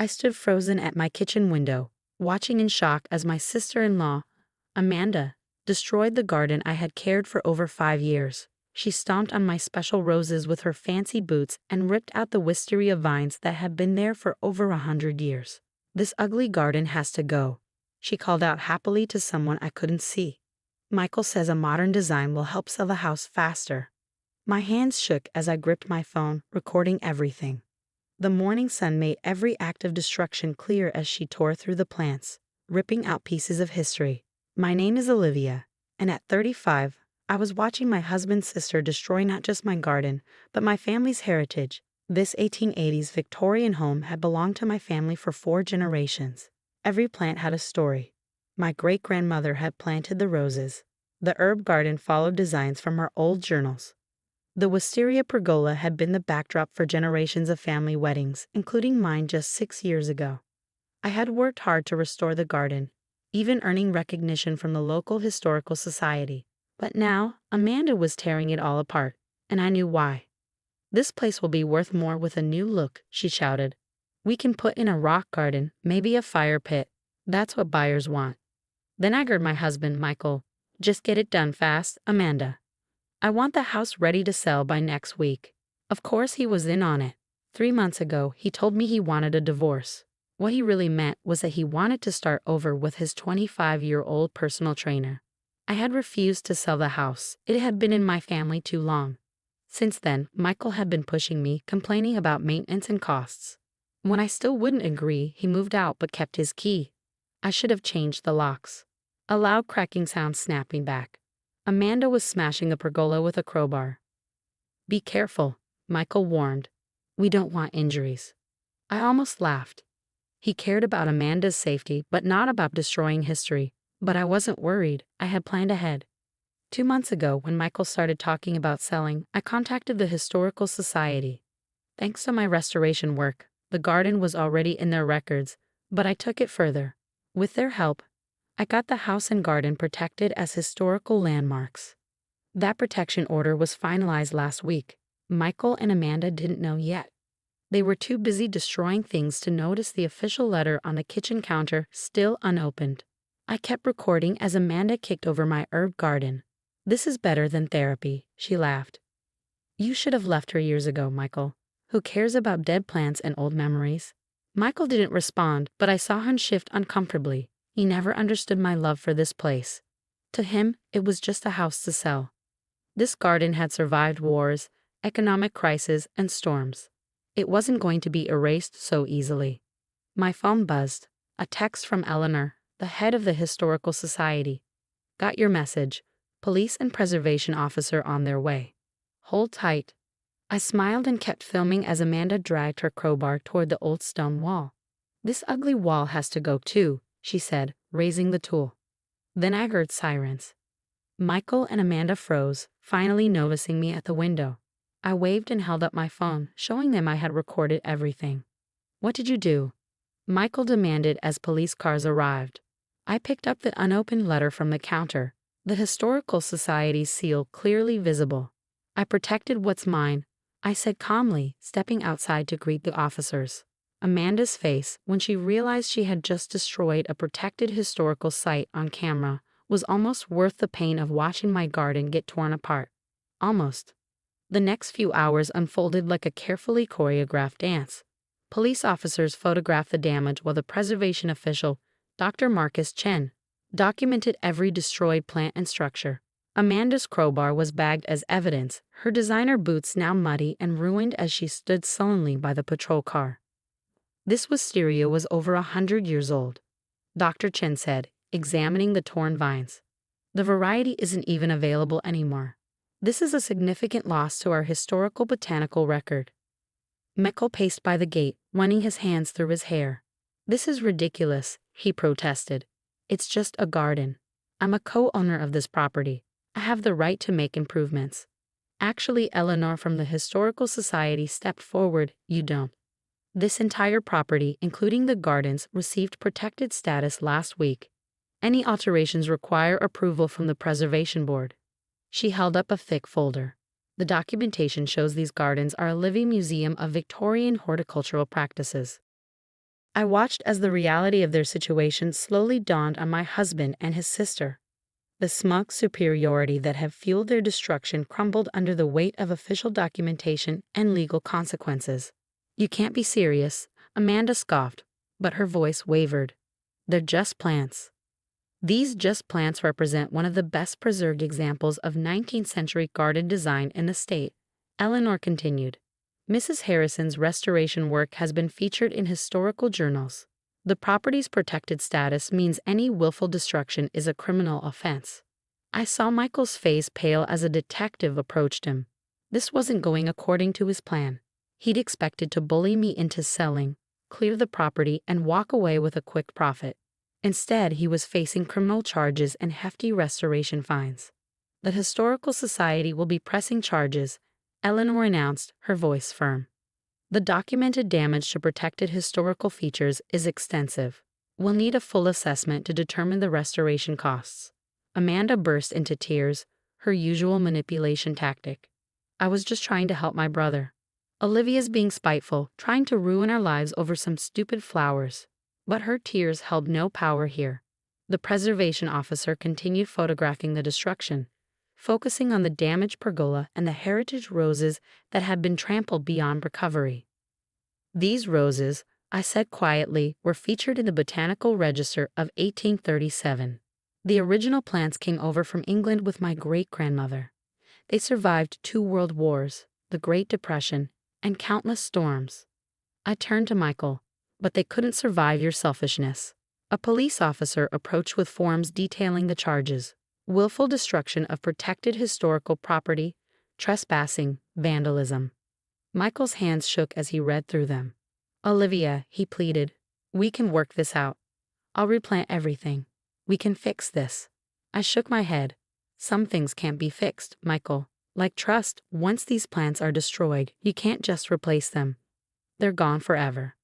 I stood frozen at my kitchen window, watching in shock as my sister-in-law, Amanda, destroyed the garden I had cared for over 5 years. She stomped on my special roses with her fancy boots and ripped out the wisteria vines that had been there for over 100 years. "This ugly garden has to go," she called out happily to someone I couldn't see. "Michael says a modern design will help sell the house faster." My hands shook as I gripped my phone, recording everything. The morning sun made every act of destruction clear as she tore through the plants, ripping out pieces of history. My name is Olivia, and at 35, I was watching my husband's sister destroy not just my garden, but my family's heritage. This 1880s Victorian home had belonged to my family for 4 generations. Every plant had a story. My great-grandmother had planted the roses. The herb garden followed designs from her old journals. The wisteria pergola had been the backdrop for generations of family weddings, including mine just 6 years ago. I had worked hard to restore the garden, even earning recognition from the local historical society. But now, Amanda was tearing it all apart, and I knew why. "This place will be worth more with a new look," she shouted. "We can put in a rock garden, maybe a fire pit. That's what buyers want." Then I heard my husband, Michael, "Just get it done fast, Amanda. I want the house ready to sell by next week." Of course he was in on it. 3 months ago, he told me he wanted a divorce. What he really meant was that he wanted to start over with his 25-year-old personal trainer. I had refused to sell the house. It had been in my family too long. Since then, Michael had been pushing me, complaining about maintenance and costs. When I still wouldn't agree, he moved out but kept his key. I should have changed the locks. A loud cracking sound snapped me back. Amanda was smashing a pergola with a crowbar. "Be careful," Michael warned. "We don't want injuries." I almost laughed. He cared about Amanda's safety, but not about destroying history. But I wasn't worried. I had planned ahead. 2 months ago, when Michael started talking about selling, I contacted the Historical Society. Thanks to my restoration work, the garden was already in their records, but I took it further. With their help, I got the house and garden protected as historical landmarks. That protection order was finalized last week. Michael and Amanda didn't know yet. They were too busy destroying things to notice the official letter on the kitchen counter still unopened. I kept recording as Amanda kicked over my herb garden. "This is better than therapy," she laughed. "You should have left her years ago, Michael. Who cares about dead plants and old memories?" Michael didn't respond, but I saw him shift uncomfortably. He never understood my love for this place. To him, it was just a house to sell. This garden had survived wars, economic crises, and storms. It wasn't going to be erased so easily. My phone buzzed. A text from Eleanor, the head of the Historical Society. "Got your message. Police and preservation officer on their way. Hold tight." I smiled and kept filming as Amanda dragged her crowbar toward the old stone wall. "This ugly wall has to go too," she said, raising the tool. Then I heard sirens. Michael and Amanda froze, finally noticing me at the window. I waved and held up my phone, showing them I had recorded everything. "What did you do?" Michael demanded as police cars arrived. I picked up the unopened letter from the counter, the Historical Society's seal clearly visible. "I protected what's mine," I said calmly, stepping outside to greet the officers. Amanda's face, when she realized she had just destroyed a protected historical site on camera, was almost worth the pain of watching my garden get torn apart. Almost. The next few hours unfolded like a carefully choreographed dance. Police officers photographed the damage while the preservation official, Dr. Marcus Chen, documented every destroyed plant and structure. Amanda's crowbar was bagged as evidence, her designer boots now muddy and ruined as she stood sullenly by the patrol car. "This wisteria was over 100 years old," Dr. Chen said, examining the torn vines. "The variety isn't even available anymore. This is a significant loss to our historical botanical record." Michael paced by the gate, running his hands through his hair. "This is ridiculous," he protested. "It's just a garden. I'm a co-owner of this property. I have the right to make improvements." Actually, Eleanor from the Historical Society stepped forward. "You don't. This entire property, including the gardens, received protected status last week. Any alterations require approval from the Preservation Board." She held up a thick folder. "The documentation shows these gardens are a living museum of Victorian horticultural practices." I watched as the reality of their situation slowly dawned on my husband and his sister. The smug superiority that had fueled their destruction crumbled under the weight of official documentation and legal consequences. "You can't be serious," Amanda scoffed, but her voice wavered. "They're just plants." These just plants represent one of the best preserved examples of 19th century garden design in the state, Eleanor continued. Mrs. Harrison's restoration work has been featured in historical journals. The property's protected status means any willful destruction is a criminal offense. I saw Michael's face pale as a detective approached him. This wasn't going according to his plan. He'd expected to bully me into selling, clear the property, and walk away with a quick profit. Instead, he was facing criminal charges and hefty restoration fines. "The Historical Society will be pressing charges," Eleanor announced, her voice firm. "The documented damage to protected historical features is extensive. We'll need a full assessment to determine the restoration costs." Amanda burst into tears, her usual manipulation tactic. "I was just trying to help my brother. Olivia's being spiteful, trying to ruin our lives over some stupid flowers." But her tears held no power here. The preservation officer continued photographing the destruction, focusing on the damaged pergola and the heritage roses that had been trampled beyond recovery. "These roses," I said quietly, "were featured in the Botanical Register of 1837. The original plants came over from England with my great-grandmother. They survived 2 world wars, the Great Depression, and countless storms." I turned to Michael. "But they couldn't survive your selfishness." A police officer approached with forms detailing the charges: willful destruction of protected historical property, trespassing, vandalism. Michael's hands shook as he read through them. "Olivia," he pleaded, "we can work this out. I'll replant everything. We can fix this." I shook my head. "Some things can't be fixed, Michael. Like trust, once these plants are destroyed, you can't just replace them. They're gone forever."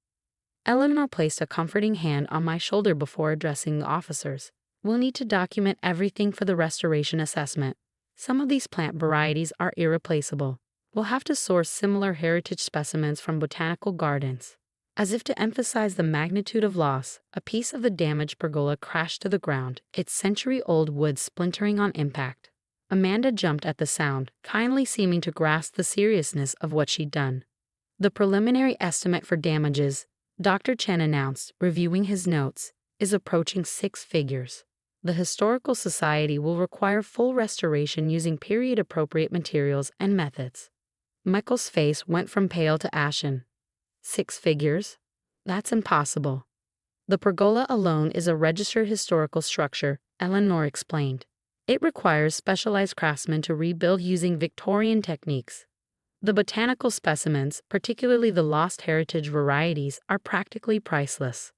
Eleanor placed a comforting hand on my shoulder before addressing the officers. "We'll need to document everything for the restoration assessment. Some of these plant varieties are irreplaceable. We'll have to source similar heritage specimens from botanical gardens." As if to emphasize the magnitude of loss, a piece of the damaged pergola crashed to the ground, its century-old wood splintering on impact. Amanda jumped at the sound, kindly seeming to grasp the seriousness of what she'd done. "The preliminary estimate for damages," Dr. Chen announced, reviewing his notes, "is approaching 6 figures. The Historical Society will require full restoration using period-appropriate materials and methods." Michael's face went from pale to ashen. 6 figures? That's impossible. "The pergola alone is a registered historical structure," Eleanor explained. "It requires specialized craftsmen to rebuild using Victorian techniques. The botanical specimens, particularly the lost heritage varieties, are practically priceless."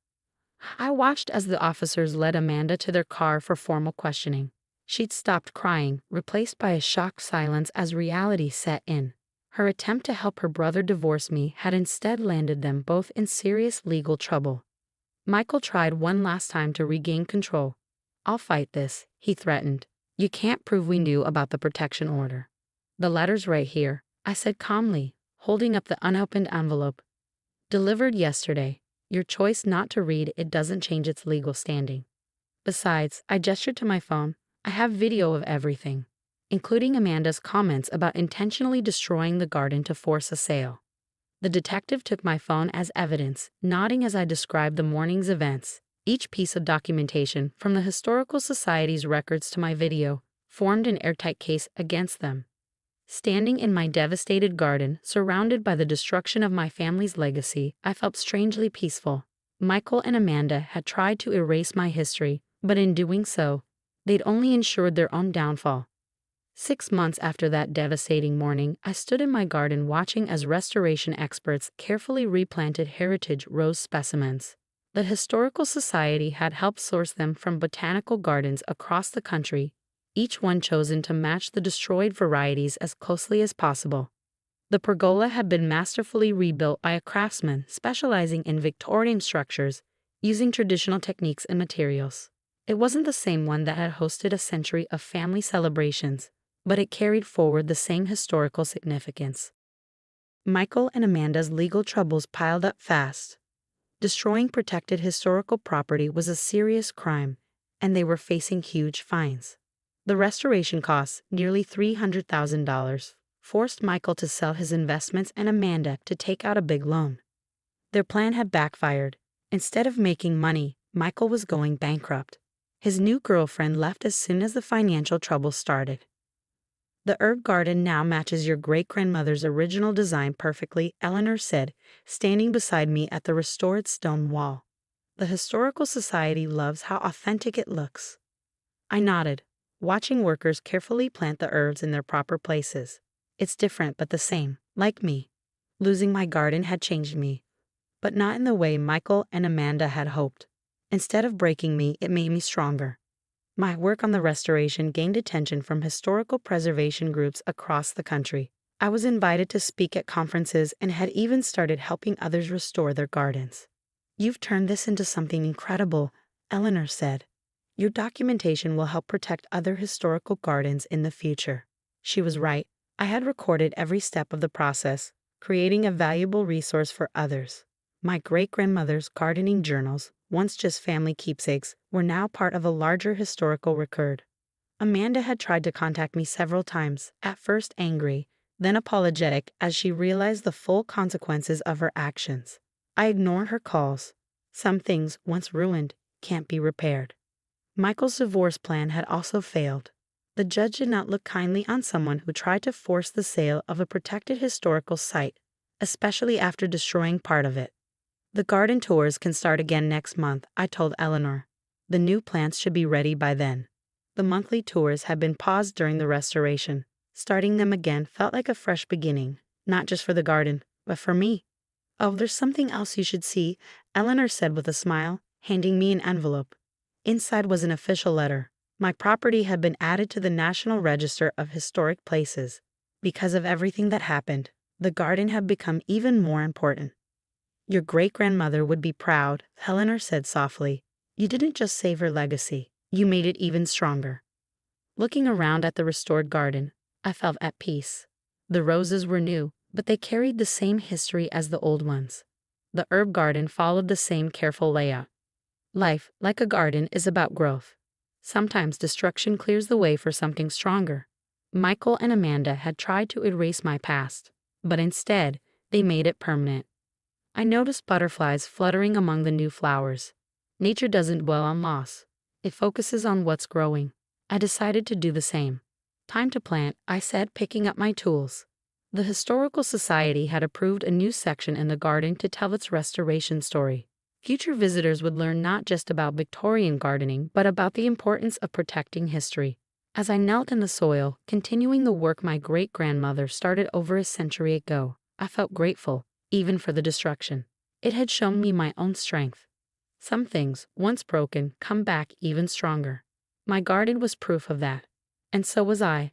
I watched as the officers led Amanda to their car for formal questioning. She'd stopped crying, replaced by a shocked silence as reality set in. Her attempt to help her brother divorce me had instead landed them both in serious legal trouble. Michael tried one last time to regain control. "I'll fight this," he threatened. "You can't prove we knew about the protection order." "The letter's right here," I said calmly, holding up the unopened envelope. "Delivered yesterday. Your choice not to read it doesn't change its legal standing. Besides," I gestured to my phone, "I have video of everything, including Amanda's comments about intentionally destroying the garden to force a sale." The detective took my phone as evidence, nodding as I described the morning's events. Each piece of documentation, from the Historical Society's records to my video, formed an airtight case against them. Standing in my devastated garden, surrounded by the destruction of my family's legacy, I felt strangely peaceful. Michael and Amanda had tried to erase my history, but in doing so, they'd only ensured their own downfall. 6 months after that devastating morning, I stood in my garden watching as restoration experts carefully replanted heritage rose specimens. The Historical Society had helped source them from botanical gardens across the country, each one chosen to match the destroyed varieties as closely as possible. The pergola had been masterfully rebuilt by a craftsman specializing in Victorian structures, using traditional techniques and materials. It wasn't the same one that had hosted a century of family celebrations, but it carried forward the same historical significance. Michael and Amanda's legal troubles piled up fast. Destroying protected historical property was a serious crime, and they were facing huge fines. The restoration costs, nearly $300,000, forced Michael to sell his investments and Amanda to take out a big loan. Their plan had backfired. Instead of making money, Michael was going bankrupt. His new girlfriend left as soon as the financial trouble started. The herb garden now matches your great-grandmother's original design perfectly, Eleanor said, standing beside me at the restored stone wall. The Historical Society loves how authentic it looks. I nodded, watching workers carefully plant the herbs in their proper places. It's different but the same, like me. Losing my garden had changed me, but not in the way Michael and Amanda had hoped. Instead of breaking me, it made me stronger. My work on the restoration gained attention from historical preservation groups across the country. I was invited to speak at conferences and had even started helping others restore their gardens. "You've turned this into something incredible," Eleanor said. "Your documentation will help protect other historical gardens in the future." She was right. I had recorded every step of the process, creating a valuable resource for others. My great-grandmother's gardening journals, once just family keepsakes, were now part of a larger historical record. Amanda had tried to contact me several times, at first angry, then apologetic as she realized the full consequences of her actions. I ignored her calls. Some things, once ruined, can't be repaired. Michael's divorce plan had also failed. The judge did not look kindly on someone who tried to force the sale of a protected historical site, especially after destroying part of it. "The garden tours can start again next month," I told Eleanor. "The new plants should be ready by then." The monthly tours had been paused during the restoration. Starting them again felt like a fresh beginning, not just for the garden, but for me. "Oh, there's something else you should see," Eleanor said with a smile, handing me an envelope. Inside was an official letter. My property had been added to the National Register of Historic Places. Because of everything that happened, the garden had become even more important. "Your great-grandmother would be proud," Eleanor said softly. "You didn't just save her legacy, you made it even stronger." Looking around at the restored garden, I felt at peace. The roses were new, but they carried the same history as the old ones. The herb garden followed the same careful layout. Life, like a garden, is about growth. Sometimes destruction clears the way for something stronger. Michael and Amanda had tried to erase my past, but instead, they made it permanent. I noticed butterflies fluttering among the new flowers. Nature doesn't dwell on loss. It focuses on what's growing. I decided to do the same. "Time to plant," I said, picking up my tools. The Historical Society had approved a new section in the garden to tell its restoration story. Future visitors would learn not just about Victorian gardening, but about the importance of protecting history. As I knelt in the soil, continuing the work my great-grandmother started over a century ago, I felt grateful, even for the destruction. It had shown me my own strength. Some things, once broken, come back even stronger. My garden was proof of that. And so was I.